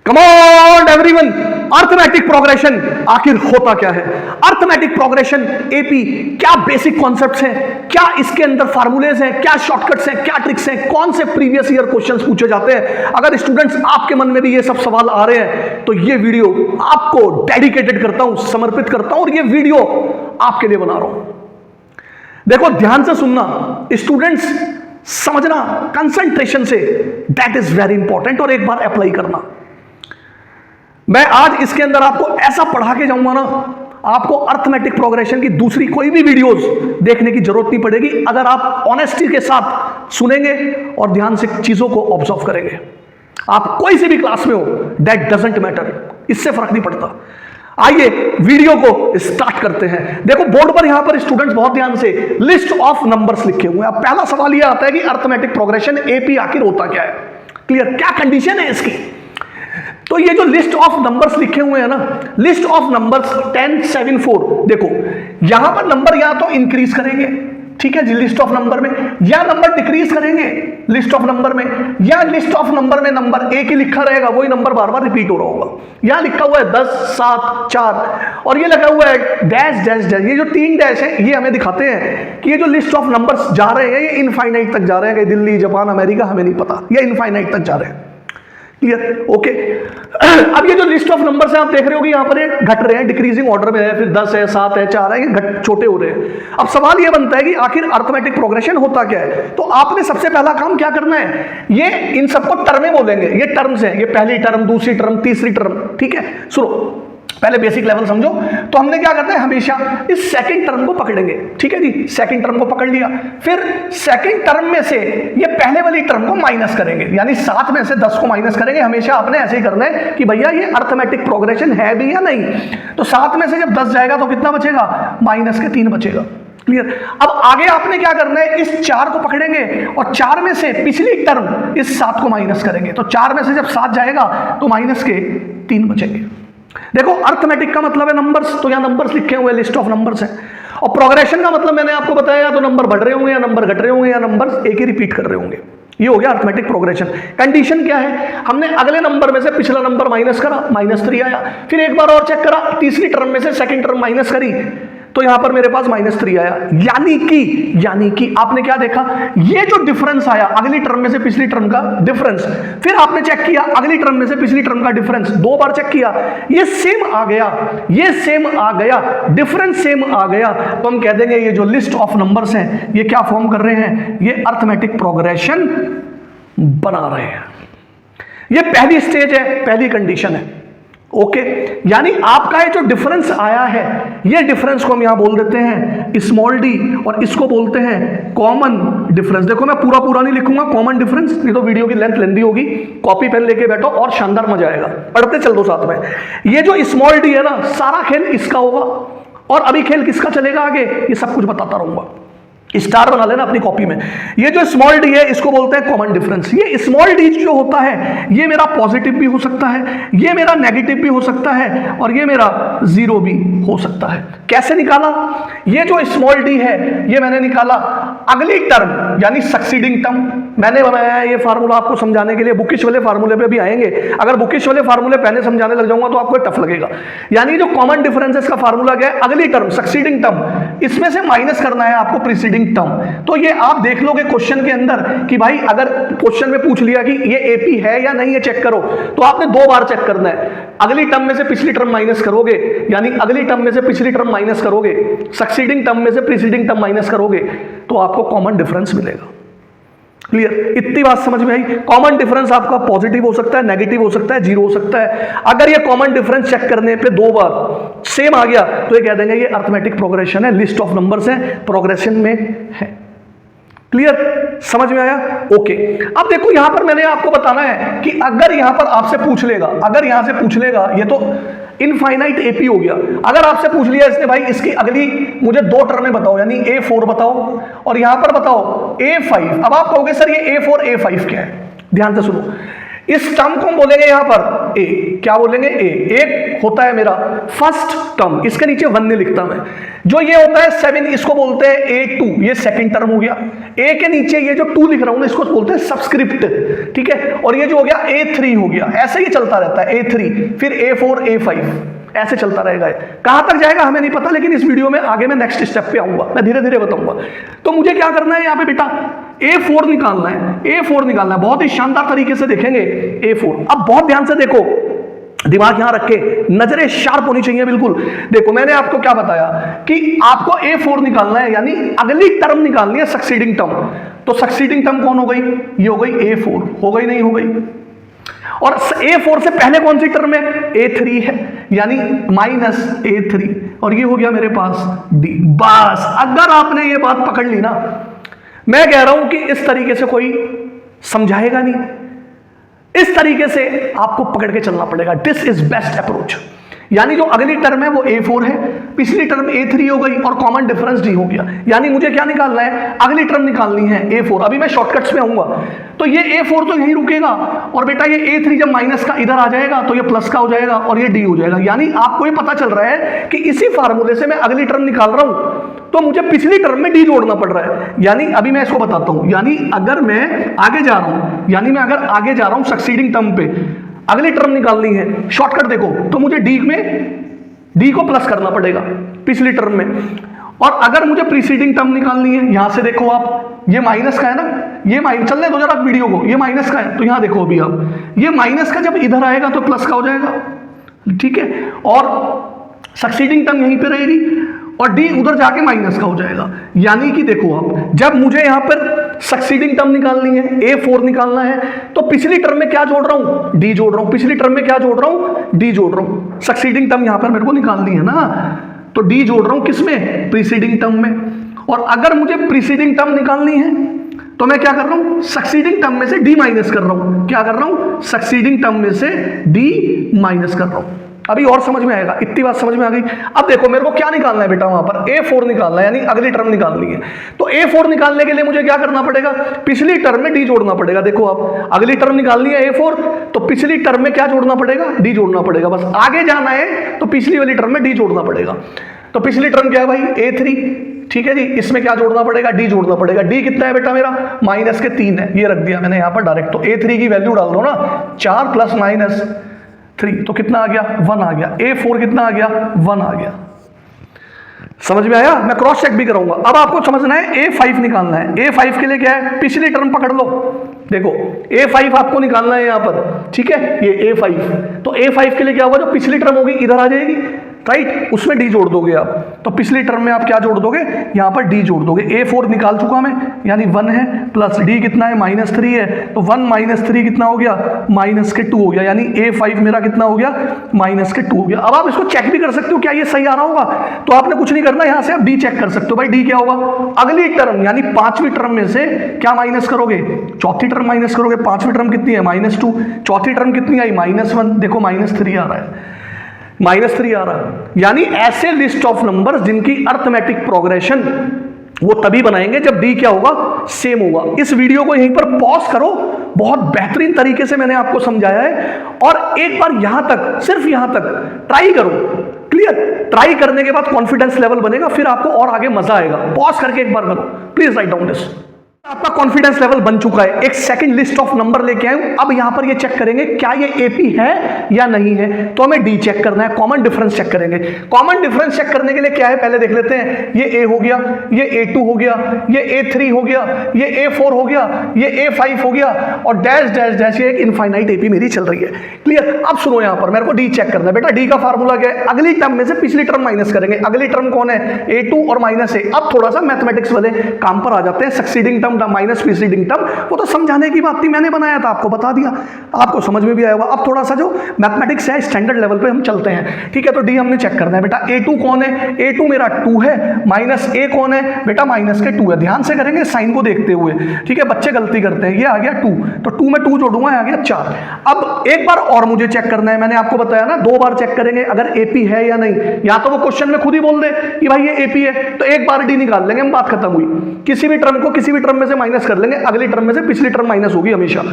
Come on everyone, arithmetic progression आखिर होता क्या है? अर्थमेटिक प्रोग्रेशन एपी, क्या बेसिक कॉन्सेप्ट्स हैं, क्या इसके अंदर फार्मूलेज हैं, क्या शॉर्टकट्स हैं, क्या ट्रिक्स हैं, कौन से प्रीवियस ईयर क्वेश्चंस पूछे जाते हैं? अगर स्टूडेंट्स आपके मन में भी ये सब सवाल आ रहे हैं तो ये वीडियो आपको डेडिकेटेड करता हूं, समर्पित करता हूं, और ये वीडियो आपके लिए बना रहा हूं। देखो ध्यान से सुनना स्टूडेंट्स, समझना कंसंट्रेशन से, दैट इज वेरी इंपॉर्टेंट, और एक बार अप्लाई करना। मैं आज इसके अंदर आपको ऐसा पढ़ा के जाऊंगा ना, आपको अर्थमेटिक प्रोग्रेशन की दूसरी कोई भी वीडियोस देखने की जरूरत नहीं पड़ेगी अगर आप ऑनेस्टी के साथ सुनेंगे और ध्यान से चीजों को ऑब्जर्व करेंगे। आप कोई सी भी क्लास में हो, दैट डजंट मैटर, इससे फर्क नहीं पड़ता। आइए वीडियो को स्टार्ट करते हैं। देखो बोर्ड पर यहां पर स्टूडेंट्स बहुत ध्यान से लिस्ट ऑफ नंबर्स लिखे हुए हैं। अब पहला सवाल यह आता है कि अर्थमेटिक प्रोग्रेशन एपी आखिर होता क्या है? क्लियर? क्या कंडीशन है इसकी? तो ये जो लिस्ट ऑफ नंबर्स लिखे हुए हैं ना, लिस्ट ऑफ नंबर्स 10 7 4, देखो यहां पर नंबर या तो इंक्रीज करेंगे, ठीक है जी, लिस्ट ऑफ नंबर में, या नंबर डिक्रीज करेंगे लिस्ट ऑफ नंबर में, या लिस्ट ऑफ नंबर में नंबर एक ही लिखा रहेगा, वही नंबर बार बार रिपीट हो रहा होगा। यहां लिखा हुआ है 10 7 4, और ये लगा हुआ है डैश डैश डैश। ये जो 3 डैश है ये हमें दिखाते हैं कि ये जो लिस्ट ऑफ नंबर्स जा रहे हैं ये इनफाइनाइट तक जा रहे हैं, दिल्ली जापान अमेरिका हमें नहीं पता, ये इनफाइनाइट तक जा रहे हैं। क्लियर? ओके। अब ये जो लिस्ट ऑफ नंबर्स है आप देख रहे हो कि यहां पर ये घट रहे हैं, डिक्रीजिंग ऑर्डर में है, फिर 10 है, 7 है, 4 है, ये छोटे हो रहे हैं। अब सवाल ये बनता है कि आखिर अर्थमेटिक प्रोग्रेशन होता क्या है? तो आपने सबसे पहला काम क्या करना है, ये इन सबको टर्में बोलेंगे, ये टर्म्स हैं, ये पहली टर्म, दूसरी टर्म, तीसरी टर्म, ठीक है। सुनो, पहले बेसिक लेवल समझो। तो हमने क्या करना है, हमेशा इस सेकंड टर्म को पकड़ेंगे, ठीक है जी, सेकंड टर्म को पकड़ लिया, फिर सेकंड टर्म में से ये पहले वाली टर्म को माइनस करेंगे, यानी 7 में से 10 को माइनस करेंगे। हमेशा आपने ऐसे ही करना है कि भैया ये अर्थमेटिक प्रोग्रेशन है भी या नहीं। तो 7 में से जब 10 जाएगा तो कितना बचेगा, -3 बचेगा। क्लियर? अब आगे आपने क्या करना है, इस 4 को पकड़ेंगे और 4 में से पिछली टर्म इस 7 को माइनस करेंगे। तो 4 में से जब 7 जाएगा तो -3 बचेंगे। देखो अर्थमेटिक का मतलब है नंबर्स, तो यहां नंबर्स लिखे हुए, लिस्ट ऑफ नंबर्स है। और प्रोग्रेशन का मतलब मैंने आपको बताया, या तो नंबर बढ़ रहे होंगे या नंबर घट रहे होंगे या नंबर्स एक ही रिपीट कर रहे होंगे। ये हो गया अर्थमेटिक प्रोग्रेशन। कंडीशन क्या है, हमने अगले नंबर में से पिछला नंबर माइनस करा, -3 आया, फिर एक बार और चेक करा, तीसरी टर्म में से सेकंड टर्म माइनस करी तो यहां पर मेरे पास -3 आया। यानी कि आपने क्या देखा, ये जो डिफरेंस आया अगली टर्म में से पिछली टर्म का डिफरेंस, फिर आपने चेक किया अगली टर्म में से पिछली टर्म का डिफरेंस, 2 बार चेक किया, ये सेम आ गया, ये सेम आ गया, डिफरेंस सेम आ गया, तो हम कह देंगे ये जो लिस्ट ऑफ नंबर्स हैं ये क्या फॉर्म कर रहे हैं, ये अर्थमेटिक प्रोग्रेशन बना रहे हैं। ये पहली स्टेज है, पहली कंडीशन है। ओके, यानी आपका ये जो डिफरेंस आया है, ये डिफरेंस को हम यहां बोल देते हैं स्मॉल डी, और इसको बोलते हैं कॉमन डिफरेंस। देखो मैं पूरा नहीं लिखूंगा कॉमन डिफरेंस, नहीं तो वीडियो की लेंथ लेंदी होगी। कॉपी पेन लेके बैठो और शानदार मजा आएगा, पढ़ते चल दो साथ में। ये जो स्मॉल डी है ना, सारा खेल इसका होगा, और अभी खेल किसका चलेगा आगे, ये सब कुछ बताता रहूंगा। स्टार बना लेना अपनी कॉपी में। ये जो स्मॉल डी है इसको बोलते हैं कॉमन डिफरेंस। ये स्मॉल डी जो होता है ये मेरा पॉजिटिव भी हो सकता है, ये मेरा नेगेटिव भी हो सकता है, और ये मेरा 0 भी हो सकता है। कैसे निकाला, ये जो स्मॉल डी है ये मैंने निकाला अगली टर्म यानी सक्सीडिंग टर्म। मैंने बनाया है ये फार्मूला आपको समझाने के लिए, बुकिश वाले फार्मूले पे भी आएंगे। अगर बुकिश वाले फार्मूले पहले समझाने लग जाऊंगा तो आपको टफ लगेगा। यानी जो कॉमन डिफरेंसेस का फार्मूला क्या है, अगली टर्म सक्सीडिंग टर्म, इसमें से माइनस करना है आपको प्रीसीडिंग टर्म। तो ये आप देख लोगे क्वेश्चन के अंदर कि भाई अगर क्वेश्चन में पूछ लिया कि ये एपी है या नहीं है चेक करो, तो आपने 2 बार चेक करना है। अगली टर्म में से पिछली टर्म माइनस करोगे, यानी अगली टर्म में से पिछली टर्म माइनस करोगे, सक्सीडिंग टर्म में से प्रीसीडिंग टर्म माइनस करोगे, तो आपको कॉमन डिफरेंस मिलेगा। क्लियर? इतनी बात समझ में आई? कॉमन डिफरेंस आपका पॉजिटिव हो सकता है, नेगेटिव हो सकता है, 0 हो सकता है। अगर ये कॉमन डिफरेंस चेक करने पे 2 बार सेम आ गया तो ये कह देंगे ये अर्थमेटिक प्रोग्रेशन है, लिस्ट ऑफ नंबर्स है, प्रोग्रेशन में है। क्लियर? समझ में आया? ओके। अब देखो यहां पर मैंने आपको बताना है कि अगर यहां पर आपसे पूछ लेगा, अगर यहां से पूछ लेगा, ये तो इनफाइनाइट एपी हो गया। अगर आपसे पूछ लिया इसने भाई इसकी अगली मुझे 2 टर्में बताओ, यानी A4 बताओ और यहां पर बताओ A5। अब आप कहोगे सर ये A4 A5 क्या है? ध्यान से सुनो, इस टर्म को हम बोलेंगे यहां पर ए, क्या बोलेंगे ए, एक होता है मेरा फर्स्ट टर्म, इसके नीचे 1 नहीं लिखता मैं, जो ये होता है 7 इसको बोलते हैं A2, ये सेकंड टर्म हो गया। ए के नीचे ये जो 2 लिख रहा हूं इसको बोलते हैं सबस्क्रिप्ट, ठीक है, और ये जो हो गया A3 हो गया, ऐसे ही चलता रहता है A3, फिर A4 A5 ऐसे चलता रहेगा। कहां तक जाएगा हमें नहीं पता, लेकिन इस वीडियो में आगे मैं नेक्स्ट स्टेप पे आऊंगा, मैं धीरे धीरे बताऊंगा। तो मुझे क्या करना है यहाँ पे बेटा, A4 निकालना है, A4 निकालना है, बहुत ही शानदार तरीके से देखेंगे A4। अब बहुत ध्यान से देखो, दिमाग यहां रख के, नजरें शार्प होनी चाहिए बिल्कुल। देखो मैंने आपको क्या बताया कि आपको A4 निकालना है, यानी अगली टर्म निकालनी है, सक्सीडिंग टर्म। तो सक्सीडिंग टर्म कौन हो गई, ये हो गई A4, हो गई नहीं हो गई। और A4 से पहले कौन सी टर्म है, A3 है, यानी -A3, और ये हो गया मेरे पास D। बस अगर आपने ये बात पकड़ ली ना, मैं कह रहा हूं कि इस तरीके से कोई समझाएगा नहीं, इस तरीके से आपको पकड़ के चलना पड़ेगा। This is best approach. यानी जो अगली टर्म है वो A4 है, पिछली टर्म A3 हो गई और कॉमन डिफरेंस D हो गया। यानी मुझे क्या निकालना है, अगली टर्म निकालनी है A4। अभी मैं शॉर्टकट्स में आऊंगा, तो ये A4 तो यहीं रुकेगा, और बेटा ये A3 जब माइनस का इधर आ जाएगा तो ये प्लस का हो जाएगा और ये D हो जाएगा। यानी आपको ये पता चल रहा है कि इसी फार्मूले से मैं अगली टर्म निकाल रहा हूं, तो मुझे पिछली टर्म में D जोड़ना पड़ रहा है। यानी अभी मैं इसको बताता हूं, यानी अगर मैं आगे जा रहा हूं, यानी मैं अगर आगे जा रहा हूं सक्सीडिंग टर्म पे, अगली टर्म निकालनी है, शॉर्टकट देखो, तो मुझे D को प्लस करना पड़ेगा पिछली टर्म में। और अगर मुझे प्रीसीडिंग टर्म निकालनी है, यहां से देखो आप, ये माइनस का है ना, ये माइनस, चलने दो जरा वीडियो को, ये माइनस का है, तो यहां देखो अभी आप, ये माइनस का जब इधर आएगा तो प्लस का हो जाएगा, ठीक है, और सक्सीडिंग टर्म यहीं पे रहेगी, और D उधर जाके माइनस का हो जाएगा। यानी कि देखो आप, जब मुझे यहां पर सक्सीडिंग टर्म निकालनी है, A4 निकालना है, तो पिछली टर्म में क्या जोड़ रहा हूं, D जोड़ रहा हूं, पिछली टर्म में क्या जोड़ रहा हूं, D जोड़ रहा हूं। सक्सीडिंग टर्म यहां पर मेरे को निकालनी है ना, तो D जोड़ रहा हूं किसमें, प्रीसीडिंग टर्म में। और अगर मुझे प्रीसीडिंग टर्म निकालनी है तो मैं क्या कर रहा हूं, सक्सीडिंग टर्म में से D माइनस कर रहा हूं। क्या कर रहा हूं, सक्सीडिंग टर्म में से D माइनस कर रहा हूं। अभी और समझ में आएगा, इतनी बात समझ में आ गई। अब देखो मेरे को क्या निकालना है बेटा, वहां पर A4 निकालना है, यानी अगली टर्म निकालनी है। तो A4 निकालने के लिए मुझे क्या करना पड़ेगा, पिछली टर्म में D जोड़ना पड़ेगा। देखो आप, अगली टर्म निकालनी है A4, तो पिछली टर्म में क्या जोड़ना पड़ेगा, D जोड़ना पड़ेगा। बस आगे जाना है तो पिछली वाली टर्म में D जोड़ना पड़ेगा। तो पिछली टर्म क्या है भाई, A3, ठीक है जी, इसमें क्या जोड़ना पड़ेगा, D जोड़ना पड़ेगा। D कितना है बेटा मेरा, माइनस के 3 है, ये रख दिया मैंने यहाँ पर डायरेक्ट। तो A3 की वैल्यू डाल दो ना, 4 + -3, तो कितना आ गया, 1 आ गया। A4 कितना आ गया, 1 आ गया। समझ में आया, मैं क्रॉस चेक भी कराऊंगा। अब आपको समझना है A5 निकालना है। A5 के लिए क्या है, पिछली टर्म पकड़ लो, देखो A5 आपको निकालना है यहां पर, ठीक है, ये A5। तो A5 के लिए क्या होगा, जो पिछली टर्म होगी इधर आ जाएगी, राइट, उसमें D जोड़ दोगे आप। तो पिछली टर्म में आप क्या जोड़ दोगे, यहां पर D जोड़ दोगे। A4 निकाल चुका मैं, यानी 1 है, प्लस D कितना है, -3 है, तो 1 - 3 कितना हो गया, -2 हो गया। यानी A5 मेरा कितना हो गया, -2 हो गया। अब आप इसको चेक भी कर सकते हो, क्या ये सही आ रहा होगा, तो आपने कुछ नहीं करना, यहां से आप D चेक कर सकते हो। भाई D क्या होगा, अगली टर्म यानी 5वीं टर्म में से क्या माइनस करोगे, चौथी टर्म माइनस करोगे। 5वीं टर्म कितनी है, -2, चौथी टर्म कितनी आई, -1, देखो -3 आ रहा है, -3 आ रहा है। यानी ऐसे लिस्ट ऑफ नंबर्स जिनकी अर्थमेटिक प्रोग्रेशन वो तभी बनाएंगे जब D क्या होगा, सेम होगा। इस वीडियो को यहीं पर पॉज करो, बहुत बेहतरीन तरीके से मैंने आपको समझाया है, और एक बार यहां तक, सिर्फ यहां तक ट्राई करो। क्लियर, ट्राई करने के बाद कॉन्फिडेंस लेवल बनेगा, फिर आपको और आगे मजा आएगा। पॉज करके एक बार करो, प्लीज राइट डाउन दिस। आपका कॉन्फिडेंस लेवल बन चुका है, एक सेकंड लिस्ट ऑफ नंबर लेके आए हूं। अब यहां पर ये चेक करेंगे क्या ये AP है या नहीं है, तो हमें D चेक करना है, कॉमन डिफरेंस चेक करेंगे। कॉमन डिफरेंस चेक करने के लिए क्या है, पहले देख लेते हैं। ये A हो गया, ये A2 हो गया, ये A3 हो गया, ये A4 हो गया, ये A5 हो गया, और डैश डैश डैश, ये एक इनफाइनाइट AP मेरी चल रही है। क्लियर, अब सुनो, यहां पर मेरे को D चेक करना है। बेटा D का फार्मूला क्या है, अगली टर्म में से पिछली टर्म माइनस करेंगे। अगली टर्म कौन है, A2 और -A। अब थोड़ा सा मैथमेटिक्स वाले काम पर आ जाते हैं। Succeeding term minus preceding term, वो तो समझाने की बात थी, मैंने बनाया था, आपको बता दिया, आपको समझ में भी आया होगा। अब थोड़ा सा जो मैथमेटिक्स है स्टैंडर्ड लेवल पे हम चलते हैं, ठीक है। तो D हमने चेक करना है। बेटा A2 कौन है, A2 मेरा 2 है, -A कौन है, बेटा -2 है। ध्यान से करेंगे साइन को देखते हुए, ठीक है, बच्चे गलती करते हैं। ये आ गया 2, तो 2 में 2 जोड़ूंगा, आ गया 4। अब एक बार और मुझे चेक करना है, मैंने आपको बताया ना 2 बार चेक करेंगे अगर AP है या नहीं। या तो वो क्वेश्चन में खुद ही बोल दे कि भाई ये AP है, तो एक बार D निकाल लेंगे, हम बात खत्म हुई। किसी भी टर्म को किसी भी टर्म में से माइनस कर लेंगे, अगली टर्म में से पिछली टर्म माइनस होगी हमेशा।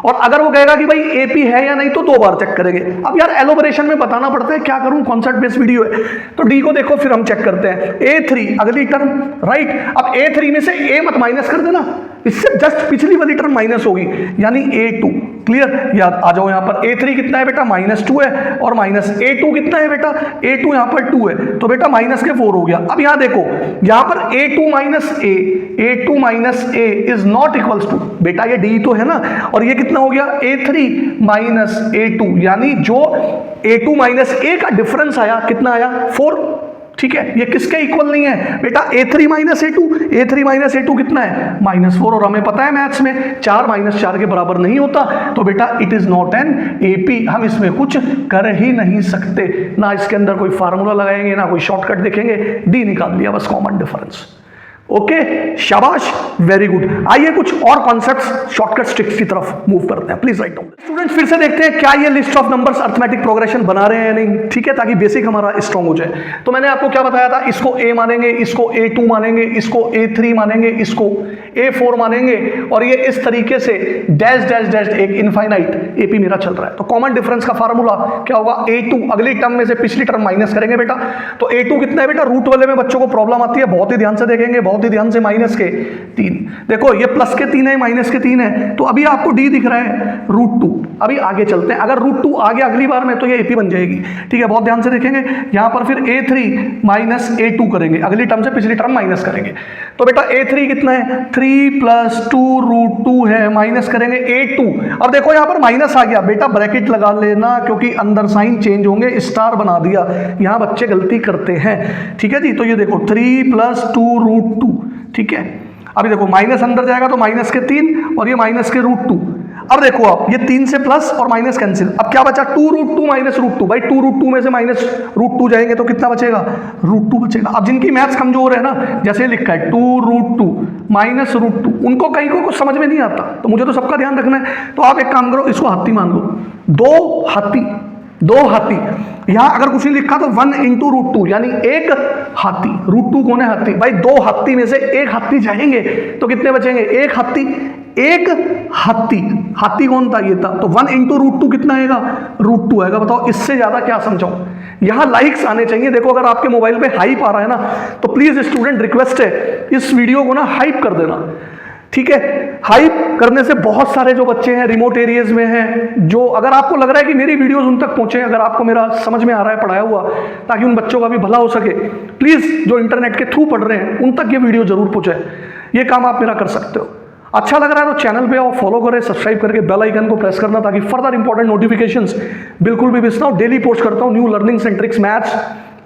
और अगर वो कहेगा कि भाई एपी है या नहीं तो 2 बार चेक करेंगे। अब यार एलोबरेशन में बताना पड़ता है, क्या करूं, कॉन्सेप्ट बेस्ड वीडियो है। तो डी को देखो, फिर हम चेक करते हैं। A3 अगली टर्म, राइट। अब A3 में से A मत माइनस कर देना, इससे जस्ट पिछली वाली टर्म माइनस होगी, यानी A2। क्लियर, याद आ जाओ। यहाँ पर A3 कितना है बेटा, -2 है, और माइनस A2 कितना है बेटा, A2 यहाँ पर 2 है, तो बेटा माइनस के 4 हो गया। अब यहाँ देखो, यहाँ पर A2 minus A is not equals to, बेटा ये D तो है ना, और ये कितना हो गया, A3 माइनस A2, यानी जो A2 माइनस A का डिफरेंस आया, कितना आया, 4। ठीक है, ये किसके इक्वल नहीं है बेटा, A3 माइनस A2 कितना है, -4। और हमें पता है मैथ्स में 4 - 4 के बराबर नहीं होता, तो बेटा it is not an AP। हम इसमें कुछ कर ही नहीं सकते, ना इसके अंदर कोई फार्मूला लगाएंगे, ना कोई शॉर्टकट देखेंगे, डी निकाल लिया बस, कॉमन डिफरेंस। ओके, शाबाश, वेरी गुड। आइए कुछ और कॉन्सेप्ट्स, शॉर्टकट ट्रिक्स की तरफ मूव करते हैं। Please write down. स्टूडेंट्स फिर से देखते हैं क्या ये list of numbers arithmetic progression बना रहे हैं या नहीं, ठीक है, ताकि बेसिक हमारा स्ट्रांग हो जाए। तो मैंने आपको क्या बताया था, इसको A मानेंगे, इसको A2 मानेंगे, इसको A3 मानेंगे, इसको A4 मानेंगे, और ये इस तरीके से डैश डैश डैश एक इनफाइनाइट AP मेरा चल रहा है। तो कॉमन डिफरेंस का फार्मूला क्या होगा, A2 अगली टर्म में से पिछली टर्म माइनस करेंगे बेटा। तो A2 कितना है बेटा, रूट वाले में बच्चों को प्रॉब्लम आती है, बहुत ही ध्यान से देखेंगे, बहुत ही ध्यान से। माइनस के 3, देखो ये प्लस के 3 है, माइनस के 3 है, तो अभी आपको D दिख रहा है √2। अभी आगे चलते हैं, अगर √2 आ गया अगली बार में तो ये AP बन जाएगी, ठीक है, बहुत ध्यान से देखेंगे। यहां पर फिर A3 माइनस A2 करेंगे, अगली टर्म से पिछली टर्म माइनस करेंगे, तो बेटा A3 कितना है, 3 + 2 √2 है, माइनस करेंगे A2। अब देखो यहां पर माइनस आ गया, बेटा ब्रैकेट लगा लेना, क्योंकि अंदर साइन चेंज होंगे, स्टार बना दिया, यहां बच्चे गलती करते हैं, ठीक है जी। तो ये देखो 3 + 2 √2, ठीक है। अभी देखो माइनस अंदर जाएगा तो माइनस के 3 और ये माइनस के √2। अब देखो आप, ये 3 से प्लस और माइनस कैंसिल, अब क्या बचा, 2 √2 माइनस √2। भाई 2 √2 में से माइनस √2 जाएंगे तो कितना बचेगा, √2 बचेगा। अब जिनकी मैथ्स कमजोर है ना, जैसे लिखा है 2 √2 माइनस √2, उनको कहीं को कुछ समझ में नहीं आता, तो मुझे तो सबका ध्यान रखना है। तो आप एक काम करो, इसको हाथी मान लो, 2 हाथी। यहां अगर कुछ नहीं लिखा तो 1 × √2, यानी 1 हाथी। √2 कौन है, हाथी। भाई 2 हाथी में से 1 हाथी जाएंगे तो कितने बचेंगे, 1 हाथी। हाथी कौन था, ये था। तो 1 × √2 कितना आएगा, √2 आएगा। बताओ इससे ज्यादा क्या समझाऊं। यहां लाइक्स आने चाहिए। देखो अगर आपके मोबाइल पे हाइप आ रहा है ना, तो प्लीज स्टूडेंट रिक्वेस्ट है, इस वीडियो को ना हाइप कर देना, ठीक है। हाइप करने से बहुत सारे जो बच्चे हैं रिमोट एरियाज में हैं, जो अगर आपको लग रहा है कि मेरी वीडियोस उन तक पहुंचे, अगर आपको मेरा समझ में आ रहा है पढ़ाया हुआ, ताकि उन बच्चों का भी भला हो सके, प्लीज जो इंटरनेट के थ्रू पढ़ रहे हैं उन तक ये वीडियो जरूर पहुंचाए। ये काम आप मेरा कर सकते हो। अच्छा लग रहा है तो चैनल पे आओ, फॉलो करें, सब्सक्राइब करके बेल आइकन को प्रेस करना, ताकि फर्दर इंपॉर्टेंट नोटिफिकेशंस बिल्कुल भी मिस ना हो। डेली पोस्ट करता हूँ new learnings and tricks maths,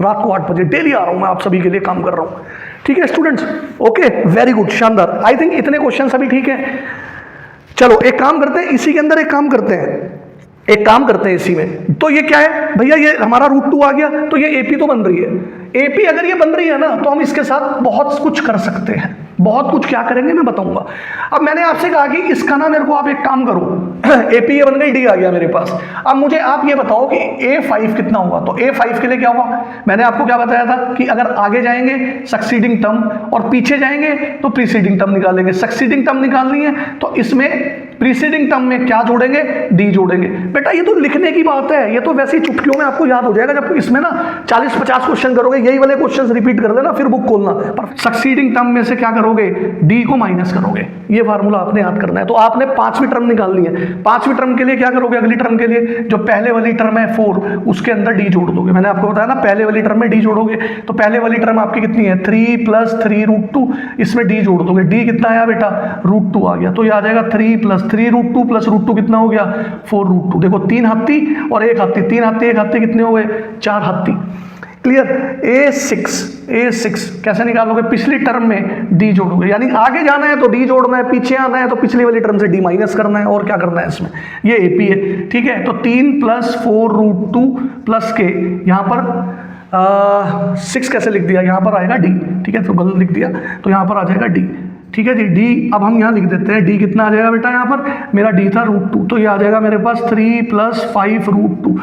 रात को 8 बजे डेली आ रहा हूँ मैं, आप सभी के लिए काम कर रहा हूँ, ठीक है स्टूडेंट्स। ओके, वेरी गुड, शानदार। आई थिंक इतने क्वेश्चन अभी ठीक है। चलो एक काम करते हैं, इसी के अंदर एक काम करते हैं इसी में। तो ये क्या है भैया, ये हमारा √2 आ गया, तो ये AP तो बन रही है। AP अगर ये बन रही है ना, तो हम इसके साथ बहुत कुछ कर सकते हैं। बहुत कुछ क्या करेंगे मैं बताऊंगा। अब मैंने आपसे कहा कि इसका ना मेरे को आप एक काम करो, AP ये बन गई, D आ गया मेरे पास। अब मुझे आप ये बताओ कि A5 कितना होगा। तो A5 के लिए क्या होगा, मैंने आपको क्या बताया था कि अगर आगे जाएंगे सक्सीडिंग टर्म और पीछे जाएंगे तो प्रीसीडिंग टर्म निकालेंगे। सक्सीडिंग टर्म निकालनी है तो इसमें प्रीसीडिंग टर्म में क्या जोड़ेंगे, D जोड़ेंगे। बेटा ये तो लिखने की बात है, ये तो वैसे ही चुटकियों में आपको याद हो जाएगा। जब इसमें ना 40-50 क्वेश्चन करोगे, यही वाले क्वेश्चन रिपीट कर लेना, फिर बुक खोलना। पर सक्सीडिंग टर्म में से क्या करोगे, D को माइनस करोगे। ये फार्मूला आपने याद करना है। तो आपने 5वीं टर्म निकालनी है। 5वीं टर्म के लिए क्या करोगे, अगली टर्म के लिए जो पहले वाली टर्म है 4, उसके अंदर D जोड़ दोगे। मैंने आपको बताया ना, पहले वाली टर्म में D जोड़ोगे, तो पहले वाली टर्म आपकी कितनी है, 3 + 3 √2, इसमें D जोड़ दोगे। D कितना आया बेटा, √2 आ गया। तो ये आ जाएगा 3 + 3 √2 + √2 कितना हो गया, 4 √2। देखो 3 हाथी और 1 हाथी, 3 हाथी 1 हाथी कितने हो गए, 4 हाथी। क्लियर। A6 कैसे निकालोगे, पिछली टर्म में D जोड़ोगे, यानी आगे जाना है तो D जोड़ना है, पीछे आना है तो पिछली वाली टर्म से D माइनस करना है, और क्या करना है इसमें। ये AP है, ठीक है। तो 3 + 4 √2 प्लस के यहाँ पर 6 कैसे लिख दिया, यहाँ पर आएगा D, ठीक है, तो गलत लिख दिया, तो यहाँ पर आ जाएगा D, ठीक है जी। D अब हम यहाँ लिख देते हैं, D कितना आ जाएगा बेटा, यहाँ पर मेरा D था √2, तो ये आ जाएगा मेरे पास 3 + 5 √2,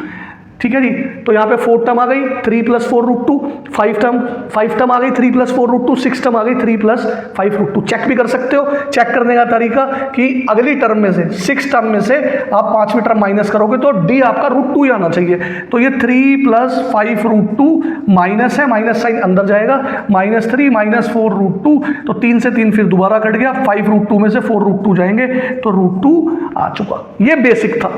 ठीक है जी। तो यहाँ पे 4 टर्म आ गई, 3 + 4 √2, 5 टर्म आ गई, 3 + 4 √2, 6 टर्म आ गई, 3 + 5 √2। चेक भी कर सकते हो। चेक करने का तरीका कि अगली टर्म में से 6 टर्म में से आप 5वीं टर्म माइनस करोगे तो डी आपका √2 ही आना चाहिए। तो ये 3 + 5 √2 माइनस है, माइनस साइन अंदर जाएगा, -3 - 4 √2, तो 3 से 3 फिर दोबारा कट गया, 5 √2 में से 4 √2 जाएंगे तो √2 आ चुका। ये बेसिक था,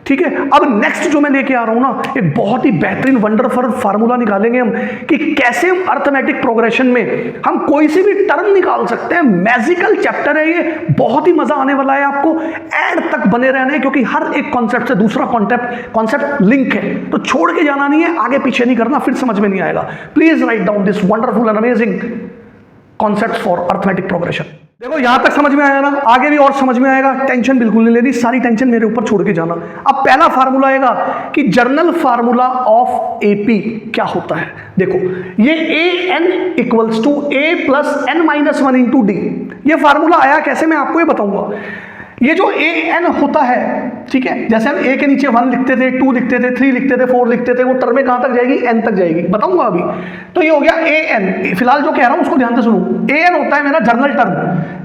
ठीक है। अब नेक्स्ट जो मैं लेके आ रहा हूं ना, एक बहुत ही बेहतरीन वंडरफुल फार्मूला निकालेंगे हम कि कैसे हम अर्थमेटिक प्रोग्रेशन में हम कोई सी भी टर्म निकाल सकते हैं। मैजिकल चैप्टर है ये, बहुत ही मजा आने वाला है आपको। एंड तक बने रहना है क्योंकि हर एक कॉन्सेप्ट से दूसरा कॉन्सेप्ट लिंक है, तो छोड़ के जाना नहीं है, आगे पीछे नहीं करना, फिर समझ में नहीं आएगा। Please write down this wonderful and amazing concept for arithmetic progression. देखो यहां तक समझ में आया ना, आगे भी और समझ में आएगा, टेंशन बिल्कुल नहीं लेनी, सारी टेंशन मेरे ऊपर छोड़ के जाना। अब पहला फार्मूला आएगा कि जर्नल फार्मूला ऑफ एपी क्या होता है। देखो ये an = a + n - 1 × d, ये फार्मूला आया कैसे मैं आपको ये बताऊंगा। ये जो an होता है, ठीक है, जैसे हम a के नीचे 1 लिखते थे, 2 लिखते थे, 3 लिखते थे, 4 लिखते थे, वो टर्में कहां तक जाएगी, n तक जाएगी, बताऊंगा अभी। तो ये हो गया an, फिलहाल जो कह रहा हूं उसको ध्यान से सुनो। an होता है मेरा जर्नल टर्म,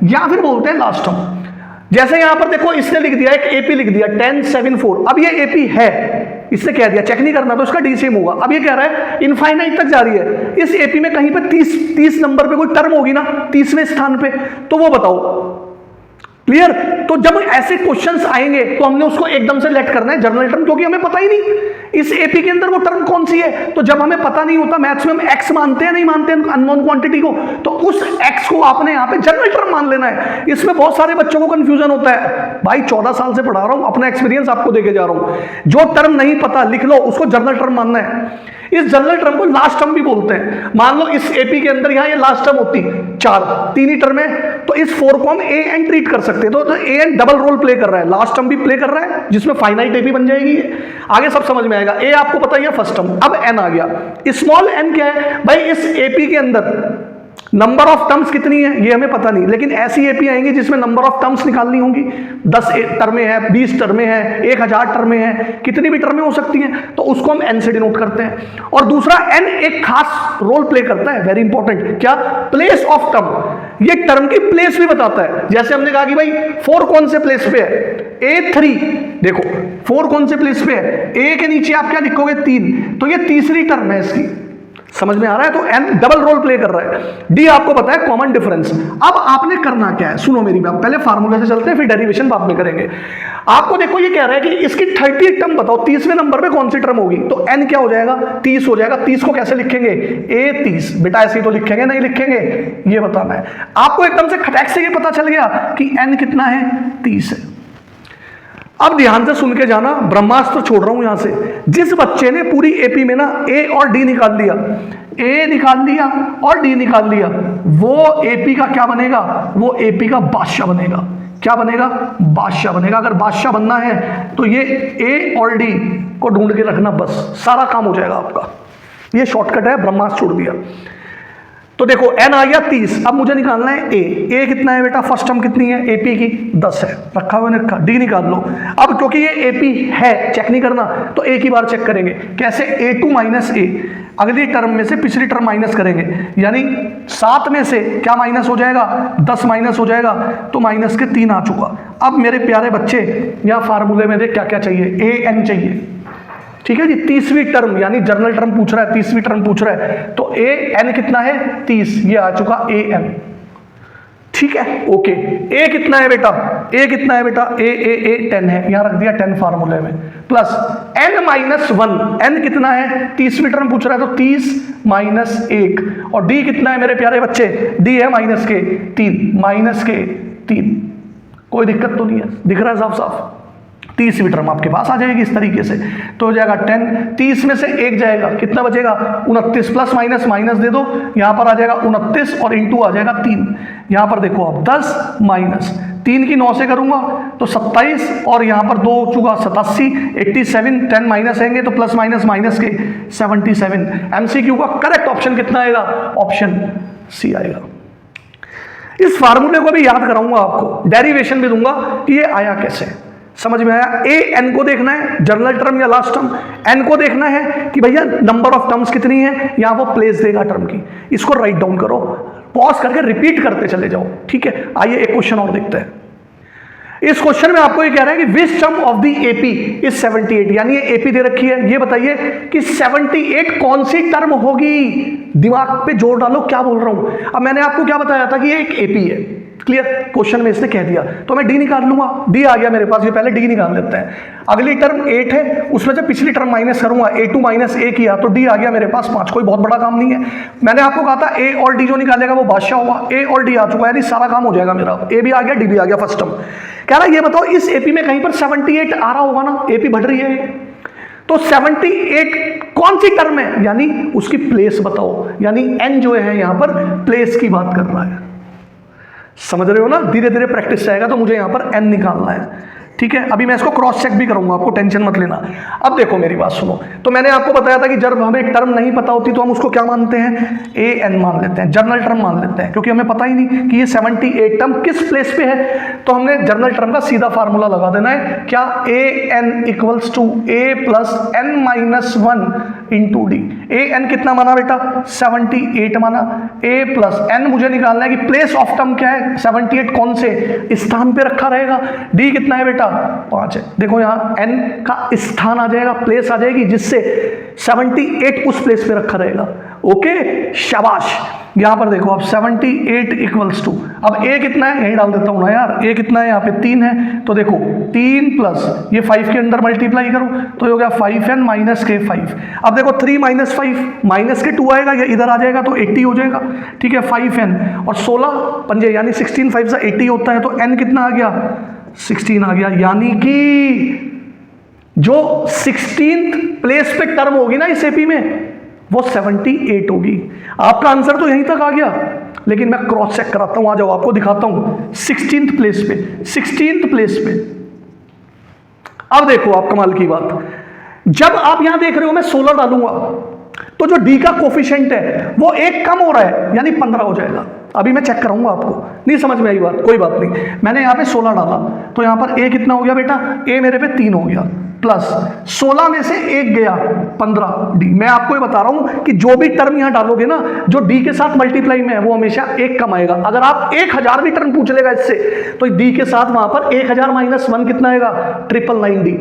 या फिर बोलते हैं लास्ट टर्म। जैसे यहां पर देखो इसने लिख दिया, एक AP लिख दिया 10 7 4, अब ये AP है, इसने कह दिया चेक नहीं करना तो इसका डी सेम होगा। अब ये कह रहा है इनफाइनाइट तक जा रही है, इस AP में कहीं पे 30 नंबर पे कोई टर्म होगी ना, 30वें स्थान पे, तो वो बताओ। क्लियर? तो जब ऐसे क्वेश्चंस आएंगे तो हमने उसको एकदम से लेट करना है जर्नल टर्म, क्योंकि हमें पता ही नहीं इस एपी के अंदर वो टर्म कौन सी है। तो जब हमें पता नहीं होता, मैथ्स में हम एक्स मानते हैं नहीं मानते हैं अननोन क्वांटिटी को, तो उस एक्स को आपने यहाँ पे जर्नल टर्म मान लेना है। इसमें बहुत सारे बच्चों को कंफ्यूजन होता है। भाई 14 साल से पढ़ा रहा हूं, अपना एक्सपीरियंस आपको देके जा रहा हूं। जो टर्म नहीं पता लिख लो, उसको जर्नल टर्म मानना है। इस जर्नल टर्म को लास्ट टर्म भी बोलते हैं। मान लो इस एपी के अंदर यहां ये लास्ट टर्म होती 4, 3 ही टर्म है, तो इस 4 को हम ए एन ट्रीट कर सकते हैं। तो A N double role play कर रहा है, लास्ट टर्म भी प्ले कर रहा है, जिसमें फाइनाइट एपी बन जाएगी। आगे सब समझ में आएगा। ए आपको पता ही है फर्स्ट टर्म, अब एन आ गया। स्मॉल एन क्या है भाई, इस एपी के अंदर नंबर ऑफ टर्म्स कितनी है ये हमें पता नहीं, लेकिन ऐसी एपी आएंगी जिसमें नंबर ऑफ टर्म्स निकालनी होंगी। 10 टर्में हैं, 20 टर्में हैं, 1000 टर्में हैं, कितनी भी टर्में हो सकती हैं, तो उसको हम एन से डिनोट करते हैं। और दूसरा एन एक खास रोल प्ले करता है, वेरी इंपॉर्टेंट, क्या, प्लेस ऑफ टर्म। ये टर्म की प्लेस भी बताता है। जैसे हमने कहा कि भाई 4 कौन से प्लेस पे है, A3, देखो 4 कौन से प्लेस पे है, ए के नीचे आप क्या लिखोगे 3, तो ये तीसरी टर्म है इसकी। समझ में आ रहा है? तो एन डबल रोल प्ले कर रहा है। डी आपको पता है कॉमन डिफरेंस। अब आपने करना क्या है, सुनो मेरी बात, पहले फार्मूला से चलते हैं, फिर डेरिवेशन बाद में करेंगे। आपको देखो ये कह रहा है कि इसकी 30 टर्म बताओ, 30वें नंबर पे कौन सी टर्म होगी, तो एन क्या हो जाएगा, 30 हो जाएगा। 30 को कैसे लिखेंगे, A30, बेटा ऐसे ही तो लिखेंगे, नहीं लिखेंगे, ये बताना है आपको। एकदम से खटैक से ये पता चल गया कि एन कितना है, 30 है। अब ध्यान से सुन के जाना, ब्रह्मास्त्र छोड़ रहा हूं यहां से। जिस बच्चे ने पूरी एपी में ना ए और डी निकाल लिया, ए निकाल लिया और डी निकाल लिया, वो एपी का क्या बनेगा, वो एपी का बादशाह बनेगा। क्या बनेगा, बादशाह बनेगा। अगर बादशाह बनना है तो ये ए और डी को ढूंढ के रखना, बस सारा काम हो जाएगा आपका। ये शॉर्टकट है, ब्रह्मास्त्र छोड़ दिया। तो देखो एन आ गया 30, अब मुझे निकालना है ए कितना है बेटा, फर्स्ट टर्म कितनी है एपी की, 10 है, रखा हुआ रखा। डी निकाल लो। अब क्योंकि ये एपी है, चेक नहीं करना, तो एक ही बार चेक करेंगे। कैसे, A2 - A, अगली टर्म में से पिछली टर्म माइनस करेंगे, यानी 7 में से क्या माइनस हो जाएगा, 10 माइनस हो जाएगा, तो माइनस के 3 आ चुका। अब मेरे प्यारे बच्चे या फार्मूले में देख क्या क्या चाहिए, AN चाहिए, ठीक है जी। 30वीं टर्म यानी जर्नल टर्म पूछ रहा है, 30वीं टर्म पूछ रहा है, तो AN कितना है, 30, ये आ चुका AN, ठीक है, ओके। A कितना है बेटा, A कितना है बेटा, A 10 है, यहां रख दिया 10 फार्मूले में, प्लस N - 1, N कितना है, 30वीं टर्म पूछ रहा है, तो 30 - 1, और D कितना है मेरे प्यारे बच्चे, D है -3, कोई दिक्कत तो नहीं है, दिख रहा है साफ साफ। 30वीं टर्म आपके पास आ जाएगी इस तरीके से, तो हो जाएगा 10, 30 में से 1 जाएगा, कितना बचेगा, 29, प्लस माइनस माइनस दे दो, यहां पर आ जाएगा 29 और इंटू आ जाएगा 3। यहां पर देखो अब 10 माइनस 3 की 9 से करूंगा तो 27, और यहां पर 2 हो चुका 87, 87, 10 माइनस आएंगे तो प्लस माइनस माइनस के 77। एमसीक्यू का करेक्ट ऑप्शन कितना आएगा, ऑप्शन सी आएगा। इस फार्मूले को भी याद कराऊंगा आपको, डेरिवेशन भी दूंगा कि ये आया कैसे। समझ में आया? ए एन को देखना है, जनरल टर्म या लास्ट टर्म। एन को देखना है कि भैया नंबर ऑफ टर्म्स कितनी है, यहां वो प्लेस देगा टर्म की। इसको राइट डाउन करो, पॉज करके रिपीट करते चले जाओ, ठीक है। आइए एक क्वेश्चन और देखते हैं। इस क्वेश्चन में आपको ये कह रहा है कि which term of the AP is 78, यानी ये एपी दे रखी है, ये बताइए कि 78 कौन सी टर्म होगी। दिमाग पे जोर डालो, क्या बोल रहा हूं। अब मैंने आपको क्या बताया था कि ये एक एपी है, क्लियर। क्वेश्चन में इसने कह दिया तो मैं डी निकाल लूंगा, डी आ गया मेरे पास, ये पहले डी निकाल लेते हैं। अगली टर्म 8 है, उसमें से पिछली टर्म माइनस करूंगा, a2 माइनस a किया तो डी आ गया मेरे पास 5। कोई बहुत बड़ा काम नहीं है। मैंने आपको कहा था ए और डी जो निकालेगा वो बादशाह होगा। ए और डी आ चुका है, यानी सारा काम हो जाएगा मेरा। ए भी आ गया, डी भी आ गया फर्स्ट टर्म। कह रहा है ये बताओ इस एपी में कहीं पर 78 आ रहा होगा ना, एपी बढ़ रही है तो 78 कौन सी टर्म है, यानी उसकी प्लेस बताओ। यानी एन जो है यहां पर प्लेस की बात कर रहा है, समझ रहे हो ना। धीरे धीरे प्रैक्टिस जाएगा तो मुझे यहां पर एन निकालना है, ठीक है। अभी मैं इसको क्रॉस चेक भी करूंगा, आपको टेंशन मत लेना। अब देखो मेरी बात सुनो, तो मैंने आपको बताया था कि जब हमें टर्म नहीं पता होती तो हम उसको क्या मानते हैं, ए एन मान लेते हैं, जनरल टर्म मान लेते हैं, क्योंकि हमें पता ही नहीं कि ये 78 टर्म किस प्लेस पे है। तो हमने जनरल टर्म का सीधा फार्मूला लगा देना है, क्या, A N equals to A plus N minus 1 into D. A N कितना माना बेटा, 78 माना। ए प्लस एन मुझे निकालना है कि प्लेस ऑफ टर्म क्या है, 78 कौन से स्थान पे रखा रहेगा। डी कितना है बेटा, 5 है। देखो यहां n का स्थान आ जाएगा, प्लेस आ जाएगी, जिससे 78 उस प्लेस पे रखा रहेगा। ओके, शाबाश। यहां पर देखो अब 78 इक्वल्स टू, अब a कितना है, यही डाल देता हूं ना यार। a कितना है, यहां पे 3 है, तो देखो 3 प्लस ये 5 के अंदर मल्टीप्लाई करो तो ये हो गया 5n माइनस के 5। अब देखो 3 माइनस 5 माइनस के 2 आएगा, ये इधर आ जाएगा तो 80 हो जाएगा, ठीक है। 5n और 16 पंजे यानी 16 5 से 80 होता है, तो n कितना आ गया, 16 आ गया। यानी कि जो 16th प्लेस पे टर्म होगी ना इस एपी में वो 78 होगी। आपका आंसर तो यहीं तक आ गया, लेकिन मैं क्रॉस चेक कराता हूं, आ जाओ आपको दिखाता हूं 16th प्लेस पे, 16th प्लेस पे। अब देखो आप कमाल की बात, जब आप यहां देख रहे हो मैं 16 डालूंगा तो जो डी का कोफिशिएंट है वो 1 कम हो रहा है, यानी 15 हो जाएगा। अभी मैं चेक कराऊंगा, आपको नहीं समझ में आई बात, कोई बात नहीं। मैंने यहां पे 16 डाला तो यहां पर ए कितना हो गया बेटा, ए मेरे पे 3 हो गया, प्लस 16 में से 1 गया 15 डी। मैं आपको ये बता रहा हूं कि जो भी टर्म यहां डालोगे ना जो डी के साथ मल्टीप्लाई में है वो हमेशा 1 कम आएगा। अगर आप 1000 भी टर्म पूछ लेगा इससे तो डी के साथ वहां पर 1000 माइनस 1 कितना आएगा, 999 डी।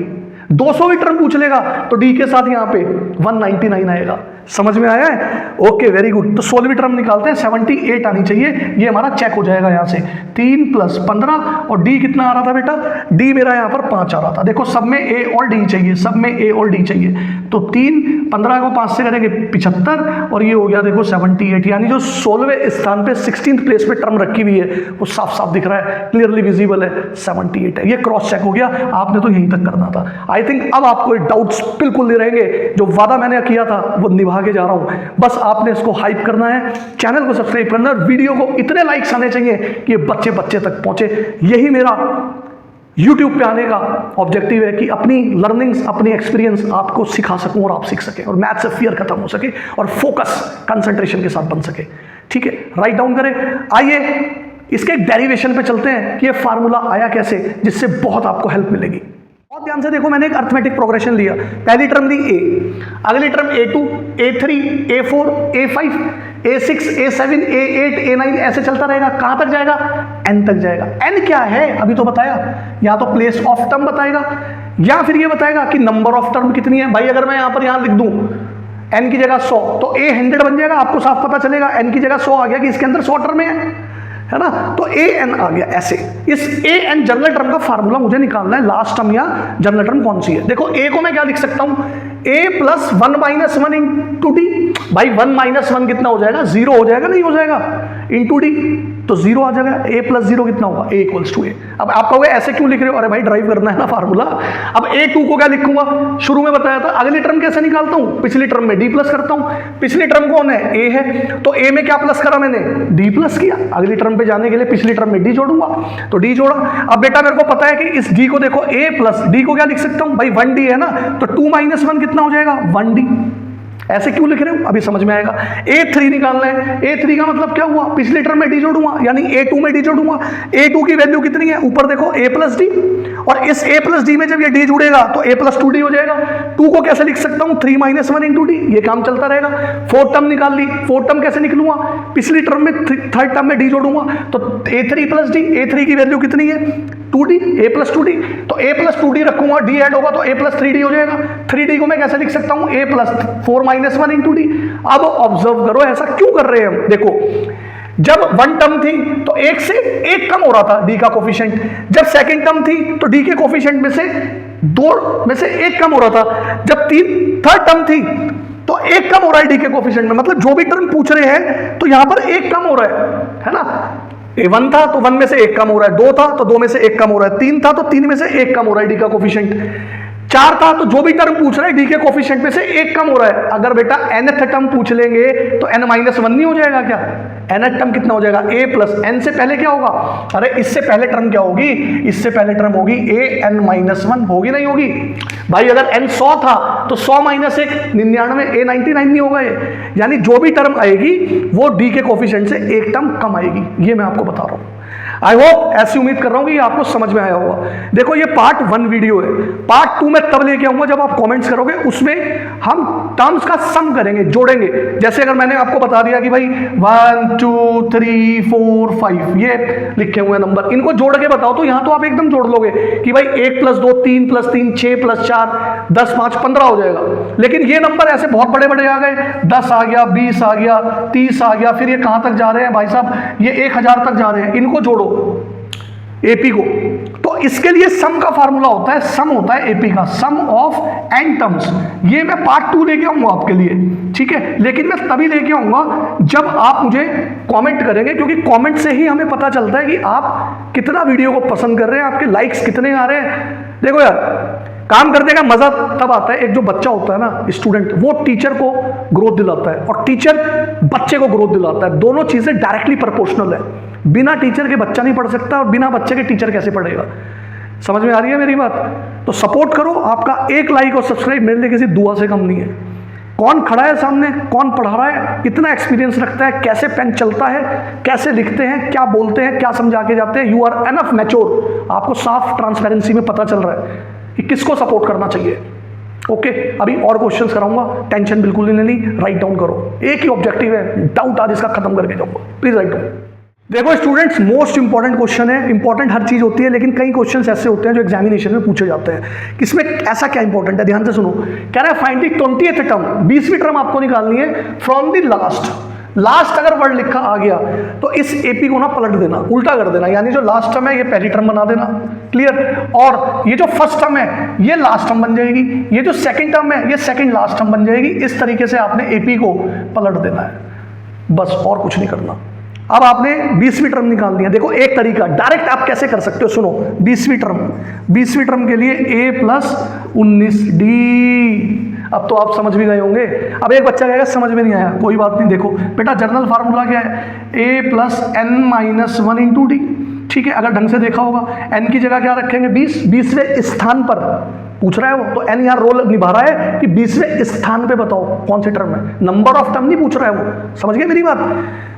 200 भी टर्म पूछ लेगा तो डी के साथ यहां पे 199 आएगा। समझ में आया है? Okay, very good. तो 16वीं टर्म निकालते हैं, 78 आनी चाहिए, ये हमारा चेक हो जाएगा यहां से। 3 प्लस 15 और डी कितना आ रहा था बेटा, डी मेरा यहां पर 5 आ रहा था। देखो सब में ए और डी चाहिए, सब में ए और डी चाहिए, तो 3 15 को 5 से करेंगे 75 और ये हो गया देखो 78। यानी जो 16वें स्थान पे 16th प्लेस पे टर्म रखी हुई है वो साफ साफ दिख रहा है, क्लियरली विजिबल है, 78 है। ये क्रॉस चेक हो गया, आपने तो यहीं तक करना था। आई थिंक अब आपको डाउट्स बिल्कुल नहीं रहेंगे, जो वादा मैंने किया था वो निभा के जा रहा हूं। बस आपने इसको हाइप करना है, चैनल को सब्सक्राइब करना है, वीडियो को इतने लाइक्स आने चाहिए कि ये बच्चे तक पहुंचे। यही मेरा YouTube पे आने का ऑब्जेक्टिव है कि अपनी लर्निंग्स, अपनी एक्सपीरियंस आपको सिखा सकूं और आप सीख सकें और मैथ से फियर खत्म हो सके और फोकस कंसंट्रेशन के साथ बन सके। ठीक है, राइट डाउन करें। आइए इसके एक डेरिवेशन पे चलते हैं कि ये फार्मूला आया कैसे, जिससे बहुत आपको हेल्प मिलेगी। बहुत ध्यान से देखो, मैंने एक अर्थमेटिक प्रोग्रेशन लिया। पहली टर्म ली a, अगली term a2, a3, a4, a5, a6, a7, a8, a9 ऐसे चलता रहेगा। कहां तक जाएगा, n तक जाएगा। n क्या है अभी तो बताया, या तो प्लेस ऑफ टर्म बताएगा या फिर ये बताएगा कि नंबर ऑफ टर्म कितनी है। भाई अगर मैं यहां पर यहां लिख दूं n की जगह 100 तो a 100 बन जाएगा, आपको साफ पता चलेगा। n की जगह 100 आ गया कि इसके अंदर 100 टर्म है ना, तो ए एन आ गया ऐसे। इस ए एन जनरल टर्म का फार्मूला मुझे निकालना है, लास्ट टर्म या जनरल टर्म कौन सी है। देखो ए को मैं क्या लिख सकता हूं, ए प्लस 1 माइनस 1 इंटू डी। भाई 1 माइनस 1 कितना हो जाएगा, 0 हो जाएगा, नहीं हो जाएगा, इंटू डी तो 0 आ जाएगा। ए प्लस 0 कितना होगा, ए इक्वल्स टू ए। अब आप कहोगे ऐसे क्यों लिख रहे हो, अरे भाई ड्राइव करना है ना फार्मूला। अब ए2 को क्या लिखूंगा, शुरू में बताया था। अगली टर्म कैसे निकालता हूं, पिछली टर्म में डी प्लस करता हूं। पिछली टर्म कौन है, ए है, तो ए में क्या प्लस करा मैंने, डी प्लस किया। अगली टर्म पे जाने के लिए पिछली टर्म में डी जोड़ूंगा, तो डी जोड़ा। अब बेटा मेरे को पता है कि इस डी को देखो, ए प्लस डी को क्या लिख सकता हूं भाई, 1 डी है ना, तो 2 माइनस 1 कितना हो जाएगा, 1 डी। ऐसे क्यों लिख रहे हो अभी समझ में आएगा। A3 निकालना है, A3 का मतलब क्या हुआ, पिछले टर्म में डी जोड़ूंगा यानी A2 में डी जोड़ूंगा। A2 की वैल्यू कितनी है, ऊपर देखो A प्लस डी, और इस A प्लस डी में जब ये डी जुड़ेगा तो A प्लस 2D हो जाएगा। 2 को कैसे लिख सकता हूं, 3 माइनस 1 इंटू डी, ये काम चलता रहेगा। फोर्थ टर्म निकाल ली, फोर्थ टर्म कैसे निकलूंगा, पिछली टर्म में थर्ड टर्म में डी जोड़ूंगा तो A3 प्लस डी, A3 की वैल्यू कितनी है 2D, A प्लस 2D, तो A प्लस 2D रखूंगा, डी ऐड होगा तो A प्लस 3D हो जाएगा। 3D को मैं कैसे लिख सकता हूं, A plus 4 minus 1 into D. अब ऑब्जर्व करो ऐसा क्यों कर रहे हैं हम, देखो जब वन टर्म थी तो एक से एक कम हो रहा था डी का कोफिशिएंट, जब सेकंड टर्म थी तो डी के कोफिशिएंट में से दो में से एक कम हो रहा था, जब थर्ड टर्म थी तो एक कम हो रहा है डी के कोफिशिएंट में, मतलब जो भी टर्म पूछ रहे हैं तो यहां पर एक कम हो रहा है ना। A1 था तो 1 में से एक कम हो रहा है, 2 था तो 2 में से एक कम हो रहा है, 3 था तो 3 में से एक कम हो रहा है डी का कोफिशिएंट, 4 था तो जो भी टर्म पूछ रहे हैं डी के कोफिशिएंट में से एक कम हो रहा है। अगर बेटा nth टर्म पूछ लेंगे तो n माइनस 1 नहीं हो जाएगा क्या, nth टर्म कितना हो जाएगा, a प्लस n से पहले क्या होगा, अरे इससे पहले टर्म क्या होगी, इससे पहले टर्म होगी a n माइनस 1, होगी नहीं होगी भाई। अगर n 100 था तो 100 माइनस 1 99, a 99 नहीं होगा ये, यानी जो भी टर्म आएगी वो डी के कोफिशिएंट से एक टर्म कम आएगी, ये मैं आपको बता रहा हूं। आई होप, ऐसी उम्मीद कर रहा हूं कि आपको समझ में आया होगा। देखो ये पार्ट 1 वीडियो है, पार्ट 2 में तब लेके आऊंगा जब आप कमेंट्स करोगे, उसमें हम टर्म्स का सम करेंगे, जोड़ेंगे। जैसे अगर मैंने आपको बता दिया कि भाई 1 2 3 4 5 ये लिखे हुए नंबर, इनको जोड़ के बताओ, तो यहां तो आप एकदम जोड़ लोगे कि भाई 1 प्लस 2 3 प्लस 3 6 प्लस 4 10 5 15 हो जाएगा। लेकिन ये नंबर ऐसे बहुत बड़े बड़े आ गए, 10 आ गया, 20 आ गया, 30 आ गया, फिर ये कहां तक जा रहे हैं भाई साहब, ये 1000 तक जा रहे हैं। इनको जोड़ो एपी को, तो इसके लिए सम का फार्मूला होता है, सम होता है एपी का, सम ऑफ एन टर्म्स। ये मैं पार्ट 2 लेके आऊंगा आपके लिए, ठीक है, लेकिन मैं तभी लेके आऊंगा जब आप मुझे कमेंट करेंगे, क्योंकि कमेंट से ही हमें पता चलता है कि आप कितना वीडियो को पसंद कर रहे हैं, आपके लाइक्स कितने आ रहे हैं। देखो यार, काम करने का मजा तब आता है, एक जो बच्चा होता है ना, स्टूडेंट, वो टीचर को ग्रोथ दिलाता है और टीचर बच्चे को ग्रोथ दिलाता है। दोनों चीजें डायरेक्टली प्रोपोर्शनल है। बिना टीचर के बच्चा नहीं पढ़ सकता और बिना बच्चे के टीचर कैसे पढ़ेगा। समझ में आ रही है मेरी बात? तो सपोर्ट करो, आपका एक लाइक और सब्सक्राइब मेरे लिए किसी दुआ से कम नहीं है। कौन खड़ा है सामने, कौन पढ़ा रहा है, कितना एक्सपीरियंस रखता है, कैसे पेन चलता है, कैसे लिखते हैं, क्या बोलते हैं, क्या समझा के जाते हैं, यू आर एनफ मैच्योर, आपको साफ ट्रांसपेरेंसी में पता चल रहा है कि किसको सपोर्ट करना चाहिए। ओके, अभी और क्वेश्चंस कराऊंगा, टेंशन बिल्कुल नहीं लेनी, राइट डाउन करो। एक ही ऑब्जेक्टिव है, डाउट आज इसका खत्म करके जाऊंगा, प्लीज राइट डाउन। देखो स्टूडेंट्स, मोस्ट इंपॉर्टेंट क्वेश्चन है, इंपॉर्टेंट हर चीज होती है, लेकिन कई क्वेश्चंस ऐसे होते हैं जो एग्जामिनेशन में पूछे जाते हैं। किसमें ऐसा क्या इंपॉर्टेंट है, ध्यान से सुनो। कह रहा है फाइंड द 20th टर्म, 20वीं टर्म आपको निकालनी है फ्रॉम द लास्ट अगर वर्ड लिखा आ गया तो इस एपी को ना पलट देना, उल्टा कर देना, यानी जो लास्ट टर्म है ये पहली टर्म बना देना, क्लियर। और ये जो फर्स्ट टर्म है ये लास्ट टर्म बन जाएगी, ये जो सेकंड टर्म है ये सेकंड लास्ट टर्म बन जाएगी। इस तरीके से आपने एपी को पलट देना है, बस, और कुछ नहीं करना। अब आपने 20वीं टर्म निकालनी है। देखो एक तरीका, डायरेक्ट आप कैसे कर सकते हो, सुनो। 20वीं टर्म के लिए a प्लस 19d। अब तो आप समझ भी गए होंगे। अब एक बच्चा कहेगा समझ में नहीं आया, कोई बात नहीं, देखो बेटा जनरल फार्मूला क्या है, a plus n minus 1 into D, ठीक है। अगर ढंग से देखा होगा, n की जगह क्या रखेंगे 20, 20वें स्थान पर पूछ रहा है वो, तो n यहाँ रोल निभा रहा है कि 20वें स्थान पे बताओ कौन सी टर्म है, नंबर ऑफ टर्म नहीं पूछ रहा है वो। समझ गए मेरी बात?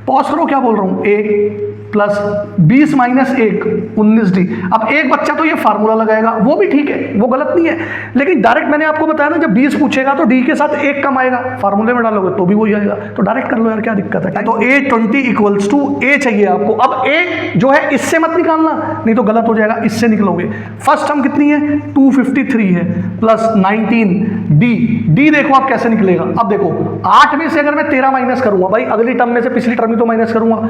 पॉज करो, क्या बोल रहा हूँ, a प्लस 20 माइनस 1 19d। अब एक बच्चा तो ये फार्मूला लगाएगा, वो भी ठीक है, वो गलत नहीं है, लेकिन डायरेक्ट मैंने आपको बताया ना, जब 20 पूछेगा तो d के साथ 1 कम आएगा, फार्मूले में डालोगे तो भी वही आएगा, तो डायरेक्ट कर लो यार, क्या दिक्कत है। तो a20 इक्वल्स टू a चाहिए आपको। अब a जो है इससे मत निकालना, नहीं तो गलत हो जाएगा, इससे निकलोगे। फर्स्ट टर्म कितनी है 253 है, प्लस 19d, d देखो आप कैसे निकलेगा। अब देखो 8 में से अगर मैं 13 माइनस करूंगा, भाई अगली टर्म में से पिछली टर्म ही तो माइनस करूंगा,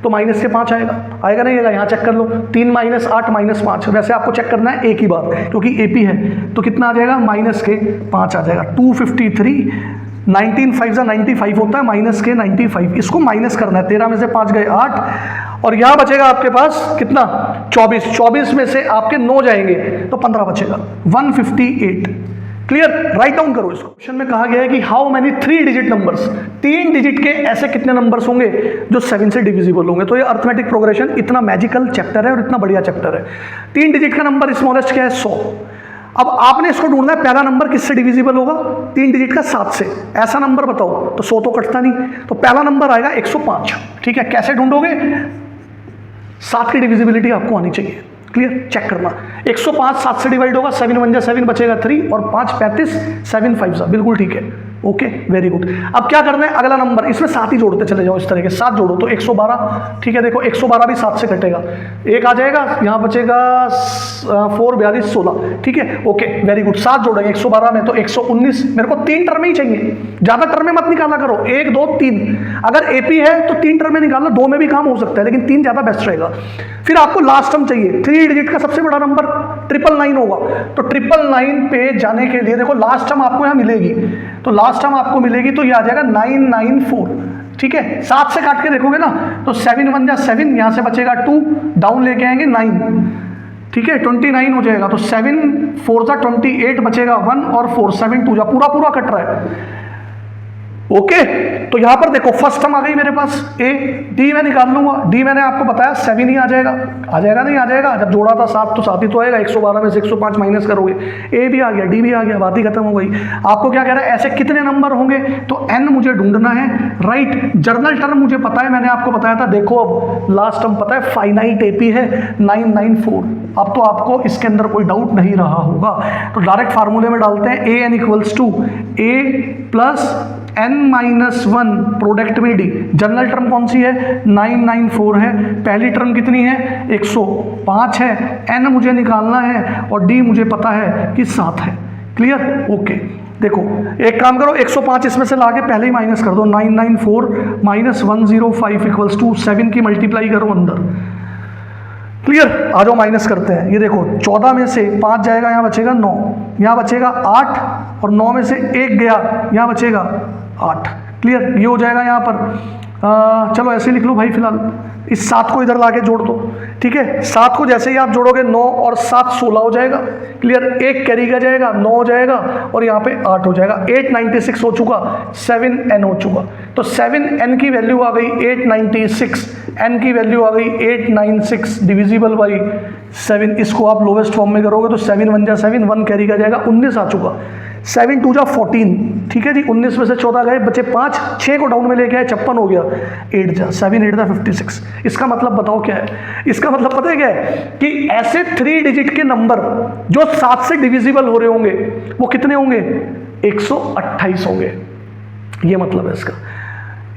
तो माइनस के 5 आएगा नहीं आएगा, यहाँ चेक कर लो, 3 माइनस 8 माइनस 5। वैसे आपको चेक करना है एक ही बात, क्योंकि एपी है, तो कितना आ जाएगा, माइनस के 5 आ जाएगा। 253, 19 5 जा 95 होता है, माइनस के 95, इसको माइनस करना है। 13 में से 5 गए 8, और यहाँ बचेगा आपके पास कितना 24, 24 में से आपके 9 जाएंगे तो 15 बचेगा, 158। क्लियर, राइट डाउन करो इसको। क्वेश्चन में कहा गया है कि how many 3 digit numbers, 3 digit के ऐसे कितने नंबर्स होंगे जो 7 से डिविजिबल होंगे। तो ये अर्थमेटिक प्रोग्रेशन इतना मैजिकल चैप्टर है और इतना बढ़िया चैप्टर है। 3 डिजिट का नंबर स्मॉलेस्ट क्या है 100। अब आपने इसको ढूंढना है, पहला नंबर किससे डिविजिबल होगा, 3 डिजिट का 7 से। ऐसा नंबर बताओ तो 100 तो कटता नहीं, तो पहला नंबर आएगा 105। ठीक है, कैसे ढूंढोगे, 7 की डिविजिबिलिटी आपको आनी चाहिए। क्लियर, चेक करना। 105 7 से डिवाइड होगा, 7 1 जा 7 बचेगा 3 और 5 35, 7 5 जा, बिल्कुल ठीक है। Okay, very good. अब क्या करना है, अगला नंबर, इसमें 7 ही जोड़ते चले जाओ, इस तरह के 7 जोड़ो तो 112। ठीक है, देखो 112 भी 7 से कटेगा, एक आ जाएगा, यहाँ बचेगा 4 42 16। ठीक है, ओके, वेरी गुड। 7 जोड़ेंगे 112 में तो 119। मेरे को 3 टर्म ही चाहिए, ज्यादा टर्म में मत निकाला करो, 1 2 3। अगर एपी है तो 3 टर्म में निकालना, 2 में भी काम हो सकता है, लेकिन 3 ज्यादा बेस्ट रहेगा। फिर आपको लास्ट टर्म चाहिए, 3 डिजिट का सबसे बड़ा नंबर 999 होगा, तो 999 पे जाने के लिए देखो लास्ट टर्म आपको यहाँ मिलेगी, तो लास्ट टर्म आपको मिलेगी तो ये आ जाएगा 994। ठीक है, 7 से काट के देखोगे ना तो 7 1 जा 7, यहाँ से बचेगा 2, डाउन लेके आएंगे 9। ठीक है, 29 हो जाएगा, तो 7 4 जा 28 बचेगा 1 और 4 7 2 जा, पूरा पूरा कट रहा है। ओके, तो यहां पर देखो फर्स्ट टर्म आ गई मेरे पास ए, डी मैं निकाल लूंगा, डी मैंने आपको बताया 7 ही आ जाएगा नहीं आ जाएगा, जब जोड़ा था 7 तो 7 ही तो आएगा, 112 में से 105 माइनस करोगे, ए भी आ गया, डी भी आ गया, बात ही खत्म हो गई। आपको क्या कह रहा है, ऐसे कितने नंबर होंगे, तो एन मुझे ढूंढना है, राइट। जर्नल टर्म मुझे पता है, मैंने आपको बताया था, देखो अब लास्ट टर्म पता है, फाइनाइट एपी है 994। अब तो आपको इसके अंदर कोई डाउट नहीं रहा होगा, तो डायरेक्ट फार्मूले में डालते हैं, A N equals to A plus n-1 product में डी। जनरल टर्म कौन सी है, 994 है, पहली टर्म कितनी है 105 है, n मुझे निकालना है और d मुझे पता है कि 7 है। Clear, okay. देखो एक काम करो, 105 इसमें से लाके पहले ही माइनस कर दो, 994 माइनस 105 इक्वल्स टू 7 की मल्टीप्लाई करो अंदर। क्लियर, आ जाओ माइनस करते हैं। ये देखो 14 में से 5 जाएगा, यहाँ बचेगा 9, यहाँ बचेगा 8 और 9 में से 1 गया, यहाँ बचेगा 8। क्लियर, ये हो जाएगा यहाँ पर। चलो ऐसे लिख लो भाई, फिलहाल इस 7 को इधर लाके जोड़ दो। ठीक है, 7 को जैसे ही आप जोड़ोगे 9 और 7 16 हो जाएगा। क्लियर, एक कैरी का जाएगा, 9 हो जाएगा और यहाँ पे 8 हो जाएगा, 896 हो चुका, 7n हो चुका, तो 7n की वैल्यू आ गई 896, n की वैल्यू आ गई 896 डिविजिबल बाई 7। इसको आप लोवेस्ट फॉर्म में करोगे तो 7 1 जा 7, 1 कैरी का जाएगा, 19 आ चुका, 7 2 जा 14। ठीक है जी, 19 में से 14 गए, बचे 5, 6 को डाउन में लेके आए, 56 हो गया, 8 जा 7 8 जा 56। इसका मतलब बताओ क्या है, इसका मतलब पता है क्या है, कि ऐसे 3 डिजिट के नंबर जो 7 से डिविजिबल हो रहे होंगे वो कितने होंगे, 128 होंगे। ये मतलब है इसका।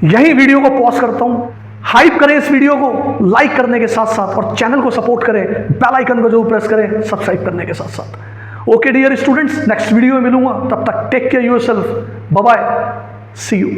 यही वीडियो को पॉज करता हूं, हाइप करें इस वीडियो को लाइक करने के साथ साथ और चैनल को सपोर्ट करें, बेल आइकन को जरूर प्रेस करें सब्सक्राइब करने के साथ साथ। Okay dear students, next video में मिलूंगा, तब तक take care yourself, bye bye, see you.